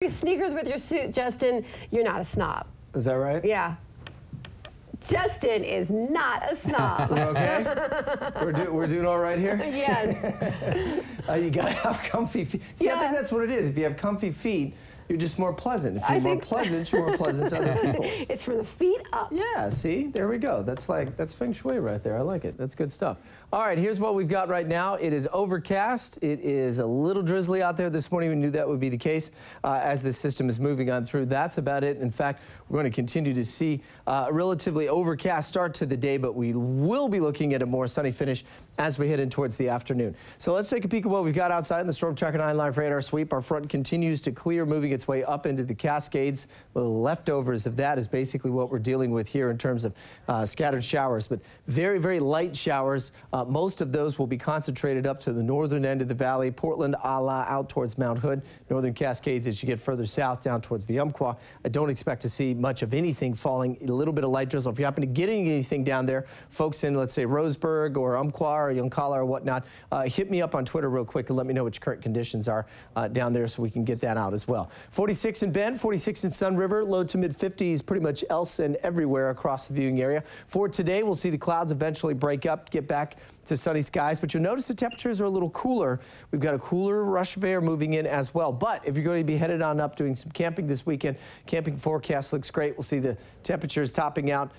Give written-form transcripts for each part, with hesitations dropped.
wearing sneakers with your suit, Justin, you're not a snob. Is that right? Yeah. Justin is not a snob. You okay? We're doing all right here? Yes. You gotta have comfy feet. See, Yeah. I think that's what it is. If you have comfy feet, you're just more pleasant. If you're more pleasant, you're more pleasant to other people. It's from the feet up. Yeah, see? There we go. That's feng shui right there. I like it. That's good stuff. All right, here's what we've got right now. It is overcast. It is a little drizzly out there this morning. We knew that would be the case as the system is moving on through. That's about it. In fact, we're going to continue to see a relatively overcast start to the day, but we will be looking at a more sunny finish as we head in towards the afternoon. So let's take a peek at what we've got outside in the Storm Tracker 9 Live radar sweep. Our front continues to clear, moving its way up into the Cascades. The leftovers of that is basically what we're dealing with here in terms of scattered showers, but very, very light showers. Most of those will be concentrated up to the northern end of the valley, Portland, Ala, out towards Mount Hood, northern Cascades as you get further south down towards the Umpqua. I don't expect to see much of anything falling, a little bit of light drizzle. If you happen to get anything down there, folks in, let's say, Roseburg or Umpqua or Yoncalla or whatnot, hit me up on Twitter real quick and let me know what your current conditions are down there so we can get that out as well. 46 in Bend, 46 in Sun River, low to mid 50s pretty much else and everywhere across the viewing area. For today, we'll see the clouds eventually break up, get back to sunny skies, but you'll notice the temperatures are a little cooler. We've got a cooler rush of air moving in as well. But if you're going to be headed on up doing some camping this weekend, camping forecast looks great. We'll see the temperatures topping out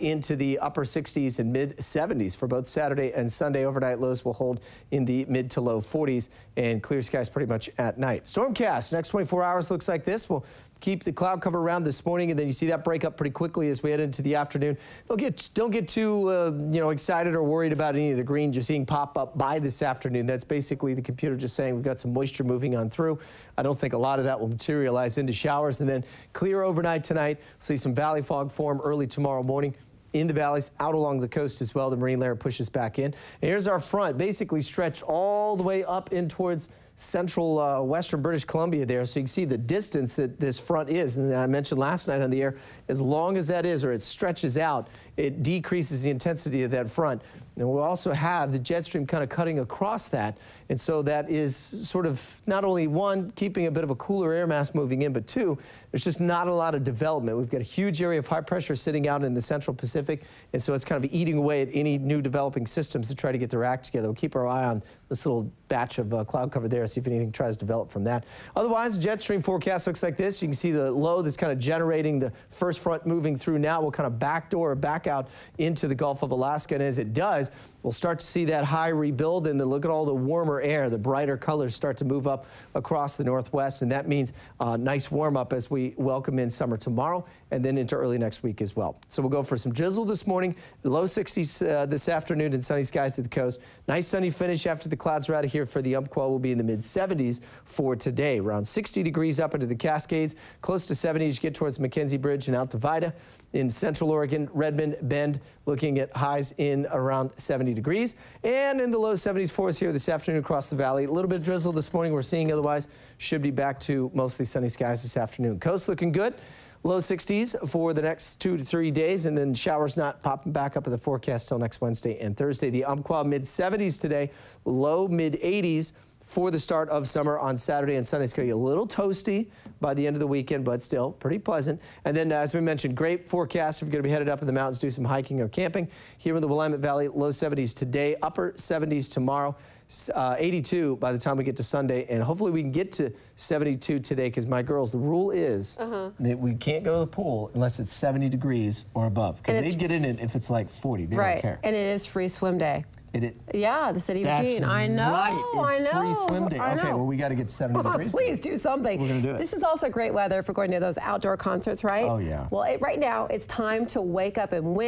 into the upper 60s and mid 70s for both Saturday and Sunday. Overnight lows will hold in the mid to low 40s and clear skies pretty much at night. Stormcast next 24 hours looks like this. We'll keep the cloud cover around this morning, and then you see that break up pretty quickly as we head into the afternoon. Don't get too excited or worried about any of the greens you're seeing pop up by this afternoon. That's basically the computer just saying we've got some moisture moving on through. I don't think a lot of that will materialize into showers, and then clear overnight tonight. We'll see some valley fog form early tomorrow morning in the valleys, out along the coast as well. The marine layer pushes back in. And here's our front, basically stretched all the way up in towards central western British Columbia there, so you can see the distance that this front is. And I mentioned last night on the air, as long as that is, or it stretches out, it decreases the intensity of that front. And we'll also have the jet stream kind of cutting across that. And so that is sort of not only, one, keeping a bit of a cooler air mass moving in, but two, there's just not a lot of development. We've got a huge area of high pressure sitting out in the central Pacific, and so it's kind of eating away at any new developing systems to try to get their act together. We'll keep our eye on this little batch of cloud cover there, see if anything tries to develop from that. Otherwise, the jet stream forecast looks like this. You can see the low that's kind of generating the first front moving through now will kind of backdoor or back out into the Gulf of Alaska, and as it does, we'll start to see that high rebuild, and then look at all the warmer air, the brighter colors start to move up across the northwest, and that means nice warm up as we welcome in summer tomorrow and then into early next week as well. So we'll go for some drizzle this morning, low 60s this afternoon, and sunny skies to the coast. Nice sunny finish after the clouds are out of here for the Umpqua. Will be in the mid 70s for today. Around 60 degrees up into the Cascades, close to 70 as you get towards McKenzie Bridge and out to Vida. In Central Oregon, Redmond, Bend, looking at highs in around 70 degrees. And in the low 70s for us here this afternoon across the valley. A little bit of drizzle this morning we're seeing, otherwise should be back to mostly sunny skies this afternoon. Coast looking good. Low 60s for the next 2 to 3 days, and then showers not popping back up in the forecast till next Wednesday and Thursday. The Umpqua mid 70s today, low mid 80s for the start of summer on Saturday and Sunday. It's going to be a little toasty by the end of the weekend, but still pretty pleasant. And then, as we mentioned, great forecast if you're going to be headed up in the mountains, do some hiking or camping. Here in the Willamette Valley, low 70s today, upper 70s tomorrow. 82 by the time we get to Sunday, and hopefully we can get to 72 today, because my girls, the rule is that we can't go to the pool unless it's 70 degrees or above, because they get in it if it's like 40. They don't care. And it is free swim day. Yeah, the city of Eugene. I know. Right. It's free swim day. Okay, well, we got to get 70 degrees. Please do something. We're going to do it. This is also great weather if we're going to those outdoor concerts, right? Oh, yeah. Well, right now it's time to wake up and win.